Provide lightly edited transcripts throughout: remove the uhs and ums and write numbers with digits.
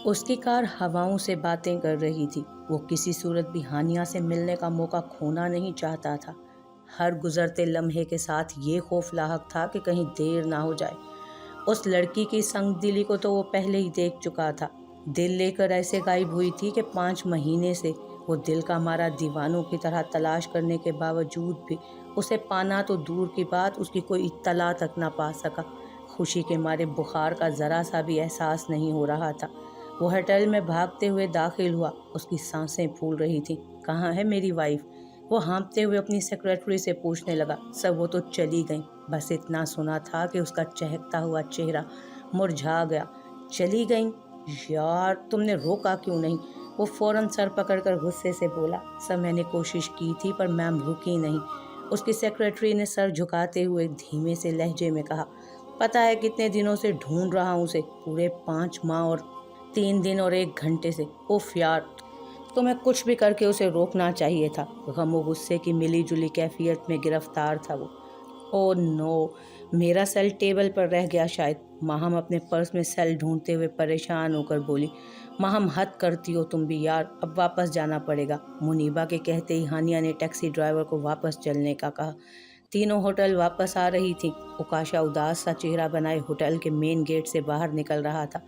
اس کی کار ہواؤں سے باتیں کر رہی تھی۔ وہ کسی صورت بھی ہانیہ سے ملنے کا موقع کھونا نہیں چاہتا تھا۔ ہر گزرتے لمحے کے ساتھ یہ خوف لاحق تھا کہ کہیں دیر نہ ہو جائے۔ اس لڑکی کی سنگ دلی کو تو وہ پہلے ہی دیکھ چکا تھا۔ دل لے کر ایسے غائب ہوئی تھی کہ 5 مہینے سے وہ دل کا مارا دیوانوں کی طرح تلاش کرنے کے باوجود بھی اسے پانا تو دور کی بات، اس کی کوئی اطلاع تک نہ پا سکا۔ خوشی کے مارے بخار کا ذرا سا بھی احساس نہیں ہو رہا تھا۔ وہ ہوٹل میں بھاگتے ہوئے داخل ہوا۔ اس کی سانسیں پھول رہی تھیں۔ کہاں ہے میری وائف؟ وہ ہانپتے ہوئے اپنی سیکرٹری سے پوچھنے لگا۔ سب وہ تو چلی گئیں، بس اتنا سنا تھا کہ اس کا چہکتا ہوا چہرہ مرجھا گیا۔ چلی گئیں؟ یار تم نے روکا کیوں نہیں؟ وہ فوراً سر پکڑ کر غصے سے بولا۔ سر میں نے کوشش کی تھی پر میم رکی نہیں۔ اس کی سیکرٹری نے سر جھکاتے ہوئے دھیمے سے لہجے میں کہا۔ پتہ ہے کتنے دنوں سے ڈھونڈ رہا ہوں اسے، پورے 5 ماہ اور 3 دن اور 1 گھنٹے سے۔ اوف یار، تمہیں کچھ بھی کر کے اسے روکنا چاہیے تھا۔ غم و غصے کی ملی جلی کیفیت میں گرفتار تھا وہ۔ او نو، میرا سیل ٹیبل پر رہ گیا شاید۔ ماہم اپنے پرس میں سیل ڈھونڈتے ہوئے پریشان ہو کر بولی۔ ماہم حد کرتی ہو تم بھی یار، اب واپس جانا پڑے گا۔ منیبا کے کہتے ہی ہانیہ نے ٹیکسی ڈرائیور کو واپس چلنے کا کہا۔ تینوں ہوٹل واپس آ رہی تھیں۔ اوکاشا اداس سا چہرہ بنائے ہوٹل کے مین گیٹ سے باہر نکل رہا تھا۔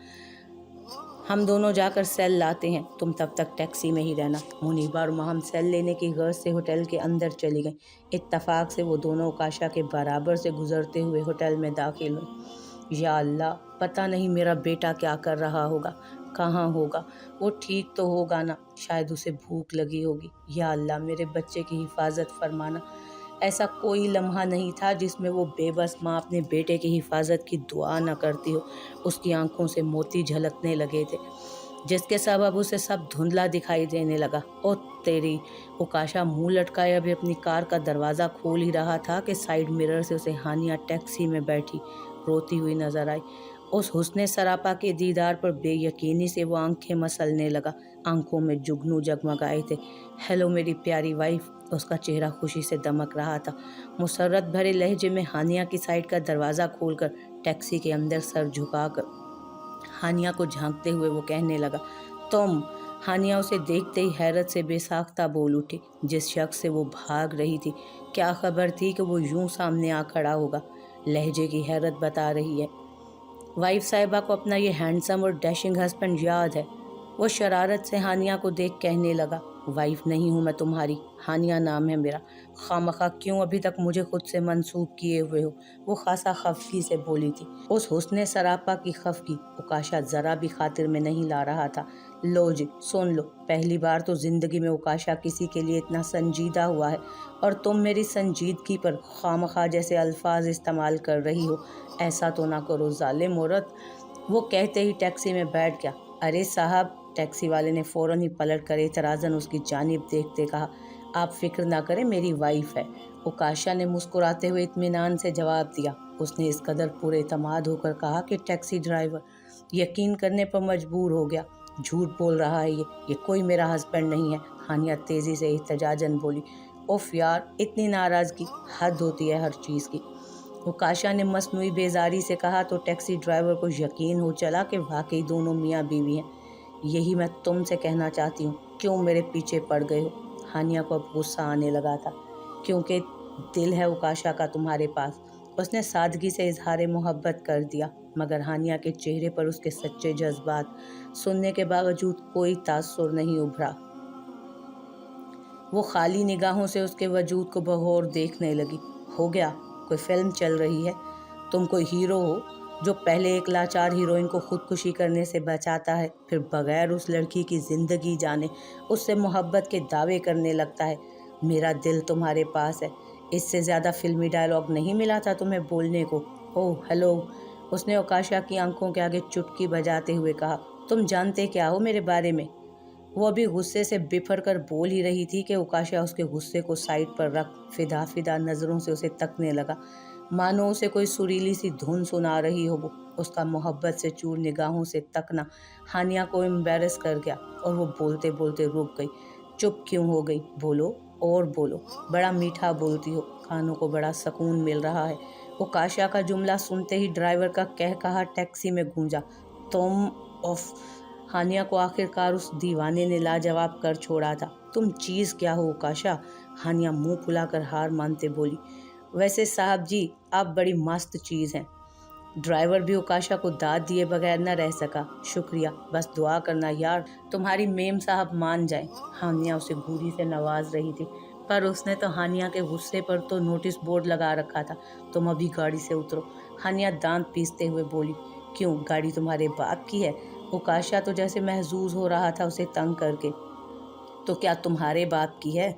ہم دونوں جا کر سیل لاتے ہیں، تم تب تک ٹیکسی میں ہی رہنا۔ منیبا اور ماہم سیل لینے کی غرض سے ہوٹل کے اندر چلی گئیں۔ اتفاق سے وہ دونوں اوکاشا کے برابر سے گزرتے ہوئے ہوٹل میں داخل ہوئیں۔ یا اللہ، پتہ نہیں میرا بیٹا کیا کر رہا ہوگا، کہاں ہوگا۔ وہ ٹھیک تو ہوگا نا، شاید اسے بھوک لگی ہوگی۔ یا اللہ میرے بچے کی حفاظت فرمانا۔ ایسا کوئی لمحہ نہیں تھا جس میں وہ بے بس ماں اپنے بیٹے کی حفاظت کی دعا نہ کرتی ہو۔ اس کی آنکھوں سے موتی جھلکنے لگے تھے جس کے سبب اسے سب دھندلا دکھائی دینے لگا۔ او تیری! اوکاشا منہ لٹکائے ابھی اپنی کار کا دروازہ کھول ہی رہا تھا کہ سائیڈ مرر سے اسے ہانیہ ٹیکسی میں بیٹھی روتی ہوئی نظر آئی۔ اس حسن سراپا کے دیدار پر بے یقینی سے وہ آنکھیں مسلنے لگا۔ آنکھوں میں جگنو جگمگائے تھے۔ ہیلو میری پیاری وائف۔ اس کا چہرہ خوشی سے دمک رہا تھا۔ مسرت بھرے لہجے میں ہانیہ کی سائڈ کا دروازہ کھول کر ٹیکسی کے اندر سر جھکا کر ہانیہ کو جھانکتے ہوئے وہ کہنے لگا۔ تم؟ ہانیہ اسے دیکھتے ہی حیرت سے بے ساختہ بول اٹھی۔ جس شخص سے وہ بھاگ رہی تھی، کیا خبر تھی کہ وہ یوں سامنے آ کھڑا ہوگا؟ لہجے کی حیرت بتا رہی ہے۔ وائف صاحبہ کو اپنا یہ ہینڈسم اور ڈیشنگ ہسبینڈ یاد ہے؟ وہ شرارت سے ہانیہ کو دیکھ کہنے لگا۔ وائف نہیں ہوں میں تمہاری، ہانیہ نام ہے میرا۔ خواہ کیوں ابھی تک مجھے خود سے منسوب کیے ہوئے ہو؟ وہ خاصا خفگی سے بولی تھی۔ اس حسن سراپا کی خفگی اوکاشا ذرا بھی خاطر میں نہیں لا رہا تھا۔ لو جی سن لو، پہلی بار تو زندگی میں اوکاشا کسی کے لیے اتنا سنجیدہ ہوا ہے، اور تم میری سنجیدگی پر خواہ جیسے الفاظ استعمال کر رہی ہو۔ ایسا تو نہ کرو ظالم عورت۔ وہ کہتے ہی ٹیکسی میں بیٹھ گیا۔ ارے صاحب، ٹیکسی والے نے فوراً ہی پلٹ کر اعتراضاً اس کی جانب دیکھتے کہا۔ آپ فکر نہ کریں، میری وائف ہے۔ اوکاشا نے مسکراتے ہوئے اطمینان سے جواب دیا۔ اس نے اس قدر پر اعتماد ہو کر کہا کہ ٹیکسی ڈرائیور یقین کرنے پر مجبور ہو گیا۔ جھوٹ بول رہا ہے یہ کوئی میرا ہسبینڈ نہیں ہے۔ ہانیہ تیزی سے احتجاجاً بولی۔ اوف یار، اتنی ناراضگی، حد ہوتی ہے ہر چیز کی۔ اوکاشا نے مصنوعی بیزاری سے کہا تو ٹیکسی ڈرائیور کو یقین ہو چلا کہ واقعی دونوں میاں بیوی ہیں۔ یہی میں تم سے کہنا چاہتی ہوں، کیوں میرے پیچھے پڑ گئے ہو؟ ہانیہ کو اب غصہ آنے لگا تھا۔ کیونکہ دل ہے اوکاشا کا تمہارے پاس۔ اس نے سادگی سے اظہار محبت کر دیا، مگر ہانیہ کے چہرے پر اس کے سچے جذبات سننے کے باوجود کوئی تاثر نہیں ابھرا۔ وہ خالی نگاہوں سے اس کے وجود کو بغور دیکھنے لگی۔ ہو گیا، کوئی فلم چل رہی ہے؟ تم کوئی ہیرو ہو جو پہلے ایک لاچار ہیروئن کو خودکشی کرنے سے بچاتا ہے، پھر بغیر اس لڑکی کی زندگی جانے اس سے محبت کے دعوے کرنے لگتا ہے۔ میرا دل تمہارے پاس ہے، اس سے زیادہ فلمی ڈائلاگ نہیں ملا تھا تمہیں بولنے کو۔ اوہ ہیلو، اس نے اوکاشا کی آنکھوں کے آگے چٹکی بجاتے ہوئے کہا۔ تم جانتے کیا ہو میرے بارے میں؟ وہ ابھی غصے سے بفر کر بول ہی رہی تھی کہ اوکاشا اس کے غصے کو سائڈ پر رکھ فدا نظروں سے اسے تکنے لگا، مانو اسے کوئی سریلی سی دھن سنا رہی ہو۔ اس کا محبت سے چور نگاہوں سے تکنا ہانیہ کو امبیرس کر گیا، اور وہ بولتے بولتے رک گئی۔ چپ کیوں ہو گئی؟ بولو اور بولو، بڑا میٹھا بولتی ہو، کانوں کو بڑا سکون مل رہا ہے۔ اوکاشا کا جملہ سنتے ہی ڈرائیور کا کہا ٹیکسی میں گونجا۔ تم؟ اوف! हानिया को आखिरकार उस दीवाने ने लाजवाब कर छोड़ा था। तुम चीज़ क्या हो उकाशा? हानिया मुंह फुलाकर हार मानते बोली। वैसे साहब जी, आप बड़ी मस्त चीज़ हैं। ड्राइवर भी उकाशा को दाद दिए बगैर न रह सका। शुक्रिया, बस दुआ करना यार तुम्हारी मेम साहब मान जाए। हानिया उसे घूरी से नवाज रही थी, पर उसने तो हानिया के गुस्से पर तो नोटिस बोर्ड लगा रखा था, तुम अभी गाड़ी से उतरो। हानिया दांत पीसते हुए बोली। क्यों, गाड़ी तुम्हारे बाप की है? उकाशा तो जैसे महजूज हो रहा था उसे तंग करके। तो क्या तुम्हारे बाप की है?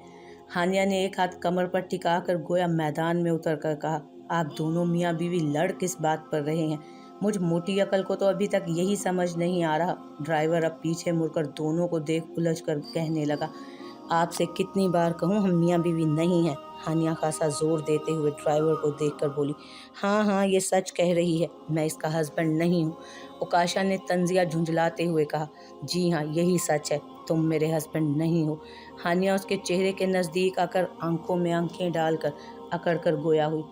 हानिया ने एक हाथ कमर पर टिका कर गोया मैदान में उतर कर कहा। आप दोनों मियाँ बीवी लड़ किस बात पर रहे हैं? मुझ मोटी अकल को तो अभी तक यही समझ नहीं आ रहा। ड्राइवर अब पीछे मुड़कर दोनों को देख उलझ कर कहने लगा। आपसे कितनी बार कहूँ, हम मियाँ बीवी नहीं हैं। हानिया खासा जोर देते हुए ड्राइवर को देखकर बोली। हाँ हाँ, ये सच कह रही है, मैं इसका हस्बैंड नहीं हूँ। उकाशा ने तंजिया झुंझलाते हुए कहा। जी हाँ, यही सच है, तुम मेरे हस्बैंड नहीं हो। हानिया उसके चेहरे के नज़दीक आकर आंखों में आंखें डालकर अकड़ कर गोया हुई।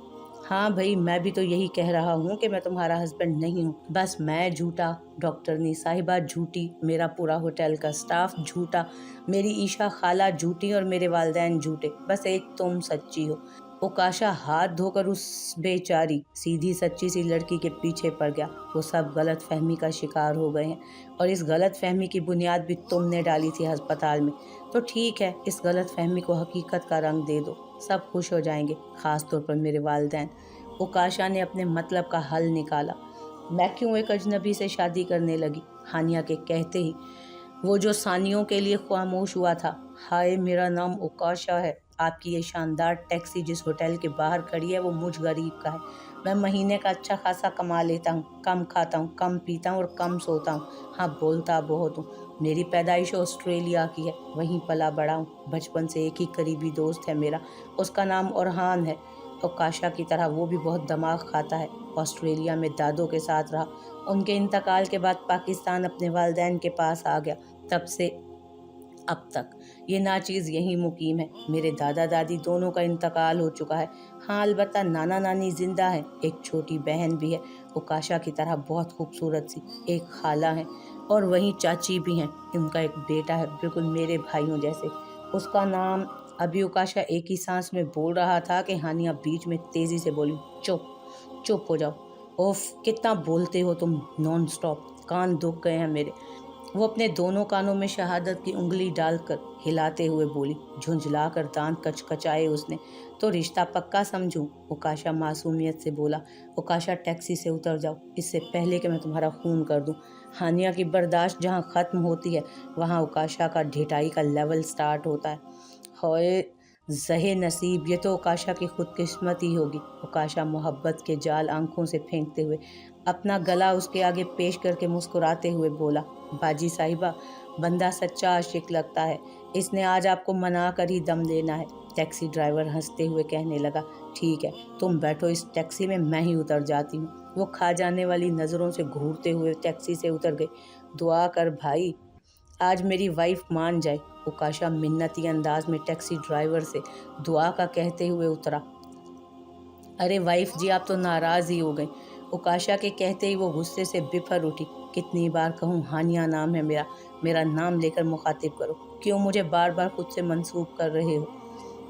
हाँ भाई, मैं भी तो यही कह रहा हूँ कि मैं तुम्हारा हस्बैंड नहीं हूँ। बस मैं झूठा, डॉक्टरनी साहिबा झूठी, मेरा पूरा होटल का स्टाफ झूठा, मेरी ईशा खाला झूठी और मेरे वालिदैन झूठे, बस एक तुम सच्ची हो। उकाशा हाथ धोकर उस बेचारी सीधी सच्ची सी लड़की के पीछे पड़ गया। वो सब गलत फहमी का शिकार हो गए हैं, और इस गलत फहमी की बुनियाद भी तुमने डाली थी अस्पताल में। तो ठीक है, इस गलत फहमी को हकीकत का रंग दे दो, सब खुश हो जाएंगे, खास तौर पर मेरे वालिदैन। उकाशा ने अपने मतलब का हल निकाला। मैं क्यों एक अजनबी से शादी करने लगी? हानिया के कहते ही वो जो सानियों के लिए खामोश हुआ था। हाय, मेरा नाम उकाशा है। आपकी ये शानदार टैक्सी जिस होटल के बाहर खड़ी है वो मुझ गरीब का है। मैं महीने का अच्छा खासा कमा लेता हूँ, कम खाता हूँ, कम पीता हूँ और कम सोता हूँ। हाँ, बोलता बहुत हूँ। मेरी पैदाइश ऑस्ट्रेलिया की है, वहीं पला बड़ा हूँ। बचपन से एक ही करीबी दोस्त है मेरा, उसका नाम ओरहान है। उकाशा की तरह वो भी बहुत दिमाग खाता है। ऑस्ट्रेलिया में दादों के साथ रहा, उनके इंतकाल के बाद पाकिस्तान अपने वालिदैन के पास आ गया। तब से अब तक ये नाचीज़ यहीं मुकीम है। मेरे दादा दादी दोनों का इंतकाल हो चुका है। हाँ, अलबत्ता नाना नानी जिंदा है, एक छोटी बहन भी है, उकाशा की तरह बहुत खूबसूरत सी। एक खाला है और वहीं चाची भी हैं। उनका एक बेटा है, बिल्कुल मेरे भाइयों जैसे। उसका नाम। अभी उकाशा एक ही सांस में बोल रहा था कि हानिया बीच में तेजी से बोली। चुप, चुप हो जाओ। ओफ, कितना बोलते हो तुम नॉन स्टॉप, कान दुख गए हैं मेरे। वो अपने दोनों कानों में शहादत की उंगली डालकर हिलाते हुए बोली। झुंझलाकर दांत कचकचाए उसने। तो रिश्ता पक्का समझूं? उकाशा मासूमियत से बोला। उकाशा, टैक्सी से उतर जाओ, इससे पहले कि मैं तुम्हारा खून कर दूं। हानिया की बर्दाश्त जहां ख़त्म होती है, वहां उकाशा का ढिठाई का लेवल स्टार्ट होता है। होए ज़हे नसीब, ये तो उकाशा की खुदकिस्मती होगी। उकाशा मोहब्बत के जाल आंखों से फेंकते हुए अपना गला उसके आगे पेश करके मुस्कुराते हुए बोला। बाजी साहिबा, बंदा सच्चा आशिक लगता है, इसने आज आपको मना कर ही दम लेना है। टैक्सी ड्राइवर हंसते हुए कहने लगा। ठीक है, तुम बैठो इस टैक्सी में, मैं ही उतर जाती हूँ। वो खा जाने वाली नज़रों से घूरते हुए टैक्सी से उतर गई। दुआ कर भाई, आज मेरी वाइफ मान जाए। उकाशा मिन्नती अंदाज में टैक्सी ड्राइवर से दुआ का कहते हुए उतरा। अरे वाइफ जी, आप तो नाराज़ ही हो गई। उकाशा के कहते ही वो गुस्से से बिफर उठी। कितनी बार कहूँ, हानिया नाम है मेरा, मेरा नाम लेकर मुखातिब करो। क्यों मुझे बार बार खुद से मंसूब कर रहे हो?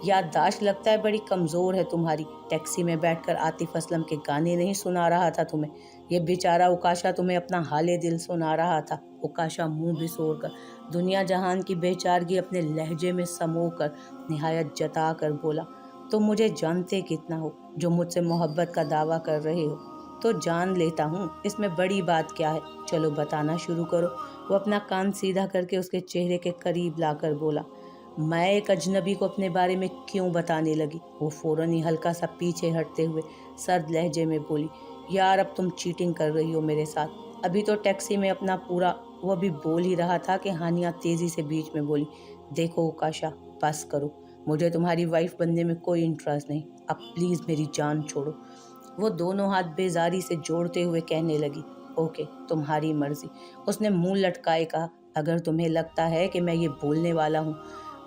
याददाश्त लगता है बड़ी कमज़ोर है तुम्हारी। टैक्सी में बैठकर आतिफ असलम के गाने नहीं सुना रहा था तुम्हें? ये बेचारा उकाशा तुम्हें अपना हाले दिल सुना रहा था। उकाशा मुंह बिसोर कर दुनिया जहान की बेचारगी अपने लहजे में समो कर निहायत जता कर बोला। तुम मुझे जानते कितना हो जो मुझसे मोहब्बत का दावा कर रहे हो? तो जान लेता हूँ, इसमें बड़ी बात क्या है, चलो बताना शुरू करो। वो अपना कान सीधा करके उसके चेहरे के करीब लाकर बोला। मैं एक अजनबी को अपने बारे में क्यों बताने लगी? वो फौरन ही हल्का सा पीछे हटते हुए सर्द लहजे में बोली। यार, अब तुम चीटिंग कर रही हो मेरे साथ। अभी तो टैक्सी में अपना पूरा। वो भी बोल ही रहा था कि हानिया तेजी से बीच में बोली। देखो उकाशा, बस करो, मुझे तुम्हारी वाइफ बनने में कोई इंटरेस्ट नहीं, अब प्लीज़ मेरी जान छोड़ो। वो दोनों हाथ बेजारी से जोड़ते हुए कहने लगी। ओके, तुम्हारी मर्जी। उसने मुंह लटकाए कहा। अगर तुम्हें लगता है कि मैं ये बोलने वाला हूँ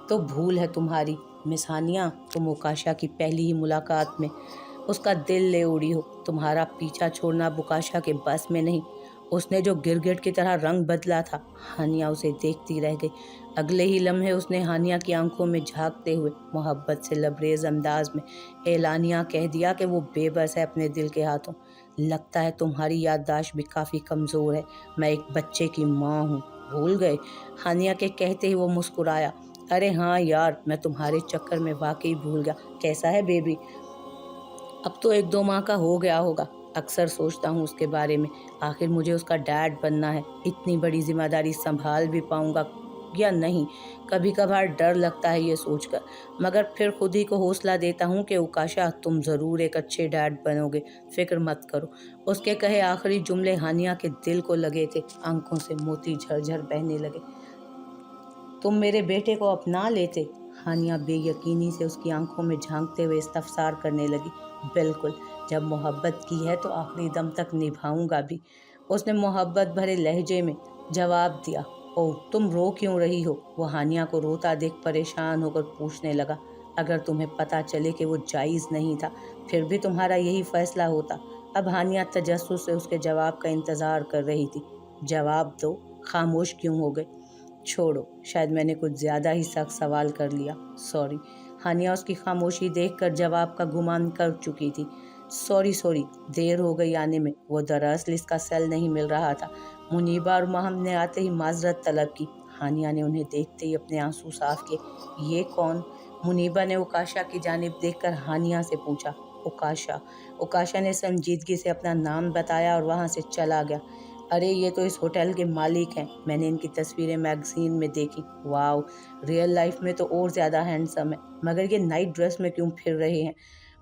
तो भूल है तुम्हारी। मिस हानिया, तुम उकाशा की पहली ही मुलाकात में उसका दिल ले उड़ी हो। तुम्हारा पीछा छोड़ना अब उकाशा के बस में नहीं। اس نے جو गिरगिट की तरह रंग बदला था। हानिया उसे देखती रह गई। अगले ही लम्हे उसने हानिया की आंखों में झांकते हुए मोहब्बत से लबरेज अंदाज में एलानिया कह दिया कि वो बेबस है अपने दिल के हाथों। लगता है तुम्हारी याददाश्त भी काफ़ी कमज़ोर है। मैं एक बच्चे की माँ हूँ, भूल गए? हानिया के कहते ही वो मुस्कुराया। अरे हाँ यार, मैं तुम्हारे चक्कर में वाकई भूल गया। कैसा है बेबी? अब तो 1-2 माह का हो गया होगा। अक्सर सोचता हूँ उसके बारे में। आखिर मुझे उसका डैड बनना है। इतनी बड़ी जिम्मेदारी संभाल भी पाऊँगा या नहीं, कभी कभार डर लगता है ये सोचकर। मगर फिर खुद ही को हौसला देता हूँ कि उकाशा, तुम ज़रूर एक अच्छे डैड बनोगे, फिक्र मत करो। उसके कहे आखिरी जुमले हानिया के दिल को लगे थे। आंखों से मोती झरझर बहने लगे। तुम मेरे बेटे को अपना लेते? हानिया बेयकीनी से उसकी आंखों में झांकते हुए इस्तफसार करने लगी। बिल्कुल, जब मोहब्बत की है तो आखिरी दम तक निभाऊंगा भी, उसने मोहब्बत भरे लहजे में जवाब दिया। ओह, तुम रो क्यों रही हो? वो हानिया को रोता देख परेशान होकर पूछने लगा। अगर तुम्हें पता चले कि वो जायज़ नहीं था, फिर भी तुम्हारा यही फैसला होता। अब हानिया तजस्सुस से उसके जवाब का इंतज़ार कर रही थी। जवाब दो, खामोश क्यों हो गए? छोड़ो, शायद मैंने कुछ ज़्यादा ही सख्त सवाल कर लिया, सॉरी। हानिया उसकी खामोशी देखकर जवाब का गुमान कर चुकी थी। सॉरी, देर हो गई आने में। वो दरअसल इसका सेल नहीं मिल रहा था। मुनीबा और महम ने आते ही माजरत तलब की। हानिया ने उन्हें देखते ही अपने आंसू साफ किए। ये कौन? मुनीबा ने उकाशा की जानिब देखकर हानिया से पूछा। उकाशा। उकाशा ने संजीदगी से अपना नाम बताया और वहाँ से चला गया। अरे ये तो इस होटल के मालिक हैं, मैंने इनकी तस्वीरें मैगजीन में देखी। वाओ, रियल लाइफ में तो और ज़्यादा हैंडसम है, मगर ये नाइट ड्रेस में क्यों फिर रहे हैं?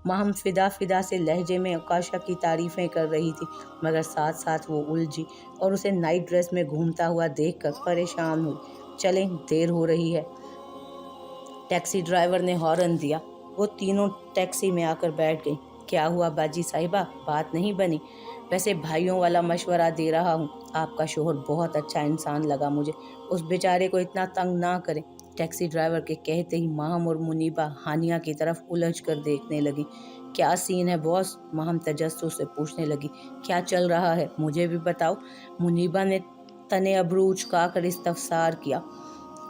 महम फिदा से लहजे में उकाशा की तारीफ़ें कर रही थी, मगर साथ साथ वो उलझी और उसे नाइट ड्रेस में घूमता हुआ देखकर परेशान हुई। चलें, देर हो रही है। टैक्सी ड्राइवर ने हॉर्न दिया। वो तीनों टैक्सी में आकर बैठ गईं। क्या हुआ बाजी साहिबा, बात नहीं बनी? वैसे भाइयों वाला मशवरा दे रहा हूँ। आपका शोहर बहुत अच्छा इंसान लगा मुझे, उस बेचारे को इतना तंग ना करें। टैक्सी ड्राइवर के कहते ही माहम और मुनीबा हानिया की तरफ उलझ कर देखने लगी। क्या सीन है बॉस? माहम तजस्सुस से पूछने लगी। क्या चल रहा है, मुझे भी बताओ। मुनीबा ने तने अबरू उचकाकर इस्तफसार किया।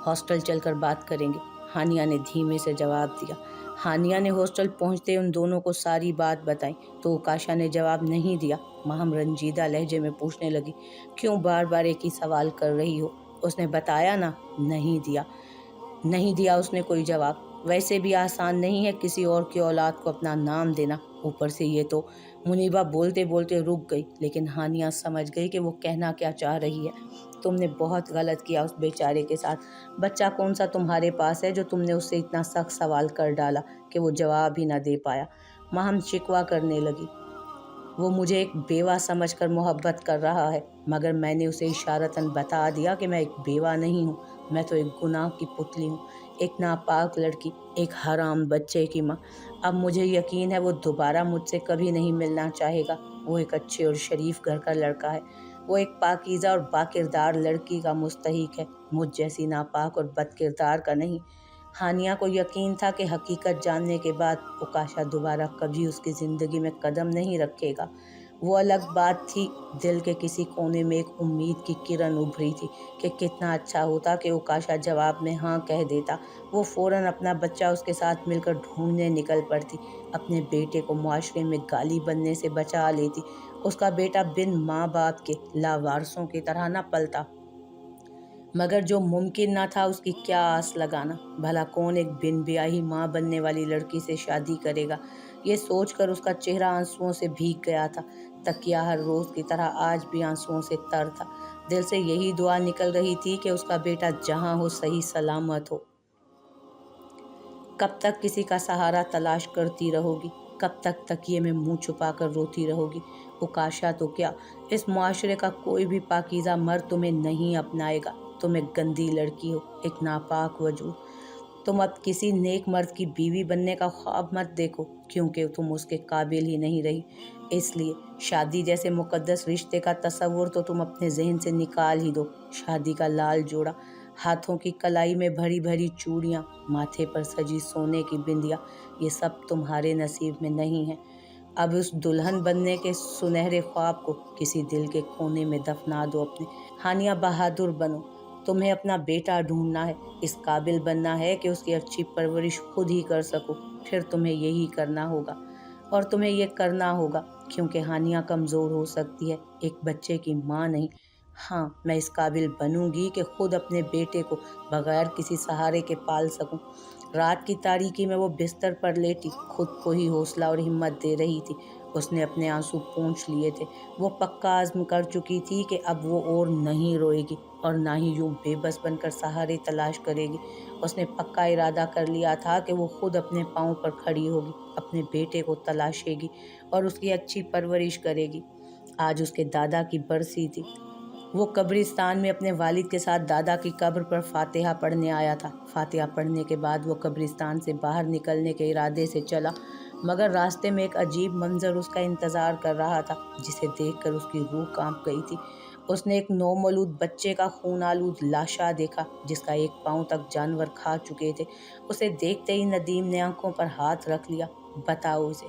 हॉस्टल चलकर बात करेंगे, हानिया ने धीमे से जवाब दिया। हानिया ने हॉस्टल पहुंचते उन दोनों को सारी बात बताई तो उकाशा ने जवाब नहीं दिया। महम रंजीदा लहजे में पूछने लगी, क्यों बार बार एक ही सवाल कर रही हो? उसने बताया ना। नहीं दिया उसने कोई जवाब। वैसे भी आसान नहीं है किसी और की औलाद को अपना नाम देना, ऊपर से ये तो। मुनीबा बोलते बोलते रुक गई, लेकिन हानिया समझ गई कि वो कहना क्या चाह रही है। तुमने बहुत गलत किया उस बेचारे के साथ। बच्चा कौन सा तुम्हारे पास है जो तुमने उससे इतना सख्त सवाल कर डाला कि वो जवाब ही ना दे पाया? महम शिकवा करने लगी। वो मुझे एक बेवा समझकर मोहब्बत कर रहा है, मगर मैंने उसे इशारतन बता दिया कि मैं एक बेवा नहीं हूँ। मैं तो एक गुनाह की पुतली हूँ, एक नापाक लड़की, एक हराम बच्चे की माँ। अब मुझे यकीन है वो दोबारा मुझसे कभी नहीं मिलना चाहेगा। वो एक अच्छे और शरीफ घर का लड़का है। वो एक पाकीज़ा और बाकिरदार लड़की का मुस्तहिक है, मुझ जैसी नापाक और बदकिरदार का नहीं। हानिया को यकीन था कि हकीकत जानने के बाद उकाशा दोबारा कभी उसकी ज़िंदगी में कदम नहीं रखेगा। वो अलग बात थी, दिल के किसी कोने में एक उम्मीद की किरण उभरी थी कि कितना अच्छा होता कि उकाशा जवाब में हाँ कह देता। वो फ़ौरन अपना बच्चा उसके साथ मिलकर ढूंढने निकल पड़ती, अपने बेटे को मुआशरे में गाली बनने से बचा लेती। उसका बेटा बिन माँ बाप के लावारसों की तरह न पलता। मगर जो मुमकिन ना था उसकी क्या आस लगाना। भला कौन एक बिन ब्याही माँ बनने वाली लड़की से शादी करेगा? ये सोचकर उसका चेहरा आंसुओं से भीग गया था। तकिया हर रोज़ की तरह आज भी आंसुओं से तर था। दिल से यही दुआ निकल रही थी कि उसका बेटा जहाँ हो सही सलामत हो। कब तक किसी का सहारा तलाश करती रहोगी? कब तक तकिए में मुंह छुपाकर रोती रहोगी? उकाशा तो क्या, इस मुआशरे का कोई भी पाकीज़ा मर्द तुम्हें नहीं अपनाएगा। तुम एक गंदी लड़की हो, एक नापाक वजूद। तुम अब किसी नेक मर्द की बीवी बनने का ख्वाब मत देखो, क्योंकि तुम उसके काबिल ही नहीं रही। इसलिए शादी जैसे मुकद्दस रिश्ते का तसव्वुर तो तुम अपने जहन से निकाल ही दो। शादी का लाल जोड़ा, हाथों की कलाई में भरी भरी चूड़ियाँ, माथे पर सजी सोने की बिंदिया, ये सब तुम्हारे नसीब में नहीं है। अब उस दुल्हन बनने के सुनहरे ख्वाब को किसी दिल के कोने में दफना दो अपने। हानिया बहादुर बनो, तुम्हें अपना बेटा ढूंढना है, इस काबिल बनना है कि उसकी अच्छी परवरिश खुद ही कर सको। फिर तुम्हें यही करना होगा और तुम्हें ये करना होगा, क्योंकि हानिया कमज़ोर हो सकती है, एक बच्चे की माँ नहीं। हाँ, मैं इस काबिल बनूंगी कि खुद अपने बेटे को बगैर किसी सहारे के पाल सकूं। रात की तारीकी में वो बिस्तर पर लेटी खुद को ही हौसला और हिम्मत दे रही थी। उसने अपने आंसू पोंछ लिए थे। वो पक्का आज़्म कर चुकी थी कि अब वो और नहीं रोएगी और ना ही यूं बेबस बनकर सहारे तलाश करेगी। उसने पक्का इरादा कर लिया था कि वो खुद अपने पाँव पर खड़ी होगी, अपने बेटे को तलाशेगी और उसकी अच्छी परवरिश करेगी। आज उसके दादा की बरसी थी। वो कब्रिस्तान में अपने वालिद के साथ दादा की कब्र पर फातिहा पढ़ने आया था। फातिहा पढ़ने के बाद वो कब्रिस्तान से बाहर निकलने के इरादे से चला, मगर रास्ते में एक अजीब मंजर उसका इंतज़ार कर रहा था, जिसे देखकर उसकी रूह कांप गई थी। उसने एक नौमौलूद बच्चे का खून आलूद लाशा देखा, जिसका एक पाँव तक जानवर खा चुके थे। उसे देखते ही नदीम ने आंखों पर हाथ रख लिया। बताओ इसे,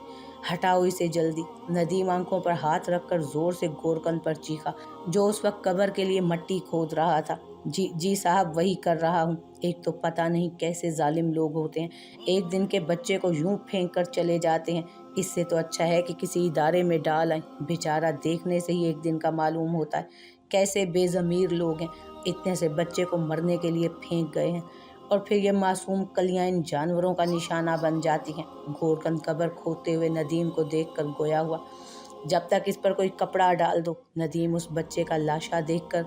हटाओ इसे जल्दी। नदीम आंखों पर हाथ रखकर जोर से गोरकन पर चीखा, जो उस वक्त कब्र के लिए मट्टी खोद रहा था। जी जी साहब, वही कर रहा हूँ। एक तो पता नहीं कैसे जालिम लोग होते हैं, एक दिन के बच्चे को यूं फेंक कर चले जाते हैं। इससे तो अच्छा है कि किसी इदारे में डाल आएं। बेचारा देखने से ही एक दिन का मालूम होता है। कैसे बेज़मीर लोग हैं, इतने से बच्चे को मरने के लिए फेंक गए हैं और फिर ये मासूम कलियां इन जानवरों का निशाना बन जाती हैं। गोरकंद कब्र खोदते हुए नदीम को देखकर गोया हुआ, जब तक इस पर कोई कपड़ा डाल दो। नदीम उस बच्चे का लाशा देखकर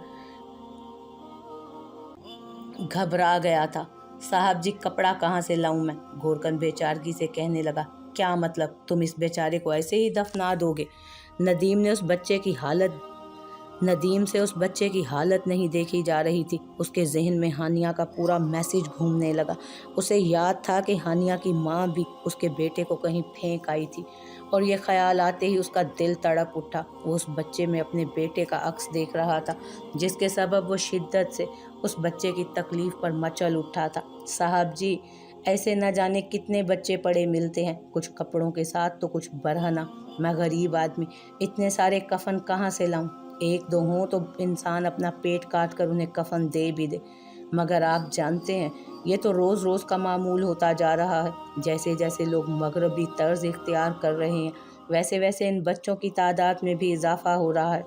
घबरा गया था। साहब जी, कपड़ा कहाँ से लाऊं मैं? गोरकन बेचारगी से कहने लगा। क्या मतलब, तुम इस बेचारे को ऐसे ही दफना दोगे? नदीम से उस बच्चे की हालत नहीं देखी जा रही थी। उसके जहन में हानिया का पूरा मैसेज घूमने लगा। उसे याद था कि हानिया की माँ भी उसके बेटे को कहीं फेंक आई थी, और ये ख्याल आते ही उसका दिल तड़प उठा। वो उस बच्चे में अपने बेटे का अक्स देख रहा था, जिसके सबब वो शिद्दत से उस बच्चे की तकलीफ पर मचल उठा था। साहब जी, ऐसे न जाने कितने बच्चे पड़े मिलते हैं, कुछ कपड़ों के साथ तो कुछ बरहना। मैं गरीब आदमी, इतने सारे कफन कहाँ से लाऊं? एक दो हों तो इंसान अपना पेट काट कर उन्हें कफन दे भी दे, मगर आप जानते हैं ये तो रोज़ रोज़ का मामूल होता जा रहा है। जैसे जैसे लोग मगरबी तर्ज इख्तियार कर रहे हैं, वैसे वैसे इन बच्चों की तादाद में भी इजाफा हो रहा है।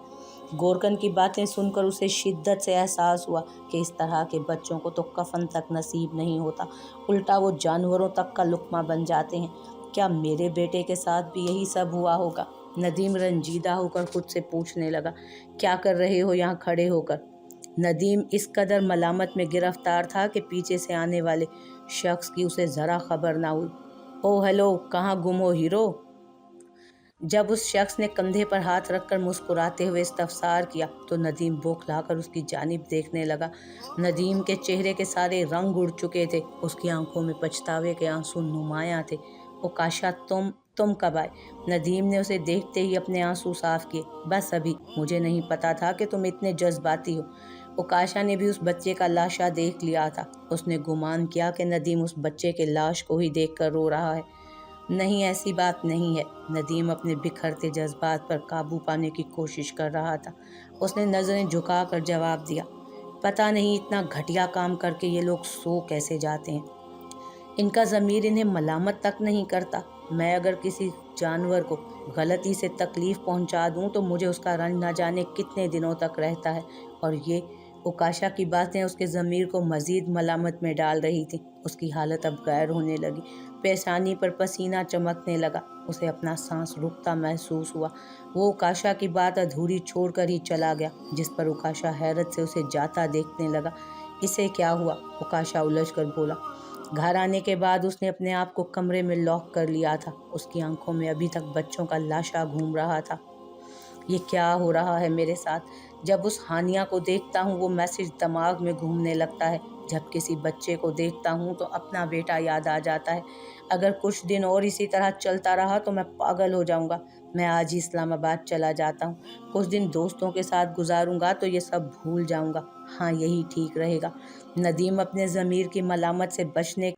गोरकन की बातें सुनकर उसे शिद्दत से एहसास हुआ कि इस तरह के बच्चों को तो कफन तक नसीब नहीं होता, उल्टा वो जानवरों तक का लुक्मा बन जाते हैं। क्या मेरे बेटे के साथ भी यही सब हुआ होगा? नदीम रंजीदा होकर खुद से पूछने लगा। क्या कर रहे हो यहाँ खड़े होकर? नदीम इस कदर मलामत में गिरफ्तार था कि पीछे से आने वाले शख्स की उसे ज़रा खबर ना हुई। ओ हेलो, कहाँ गुम हो हीरो? जब उस शख्स ने कंधे पर हाथ रखकर मुस्कुराते हुए इस्तफसार किया, तो नदीम बौखलाकर उसकी जानिब देखने लगा। नदीम के चेहरे के सारे रंग उड़ चुके थे, उसकी आंखों में पछतावे के आंसू नुमायां थे। ओ काशा, तुम कब आए? नदीम ने उसे देखते ही अपने आंसू साफ किए। बस अभी, मुझे नहीं पता था कि तुम इतने जज्बाती हो। ओकाशा ने भी उस बच्चे का लाशा देख लिया था। उसने गुमान किया कि नदीम उस बच्चे के लाश को ही देखकर रो रहा है। नहीं, ऐसी बात नहीं है। नदीम अपने बिखरते जज्बात पर काबू पाने की कोशिश कर रहा था। उसने नज़रें झुकाकर जवाब दिया, पता नहीं इतना घटिया काम करके ये लोग सो कैसे जाते हैं। इनका ज़मीर इन्हें मलामत तक नहीं करता। मैं अगर किसी जानवर को गलती से तकलीफ़ पहुंचा दूं तो मुझे उसका रंज न जाने कितने दिनों तक रहता है। और ये उकाशा की बातें उसके ज़मीर को मज़ीद मलामत में डाल रही थी। उसकी हालत अब गैर होने लगी। पेशानी पर पसीना चमकने लगा। उसे अपना सांस रुकता महसूस हुआ। वो उकाशा की बात अधूरी छोड़कर ही चला गया, जिस पर उकाशा हैरत से उसे जाता देखने लगा। इसे क्या हुआ? उकाशा उलझ कर बोला। घर आने के बाद उसने अपने आप को कमरे में लॉक कर लिया था। उसकी आंखों में अभी तक बच्चों का लाशा घूम रहा था। ये क्या हो रहा है मेरे साथ? जब उस हानिया को देखता हूँ वो मैसेज दिमाग में घूमने लगता है। जब किसी बच्चे को देखता हूँ तो अपना बेटा याद आ जाता है। अगर कुछ दिन और इसी तरह चलता रहा तो मैं पागल हो जाऊँगा। मैं आज ही इस्लामाबाद चला जाता हूँ। कुछ दिन दोस्तों के साथ गुजारूंगा तो ये सब भूल जाऊँगा। हाँ, यही ठीक रहेगा। नदीम अपने ज़मीर की मलामत से बचने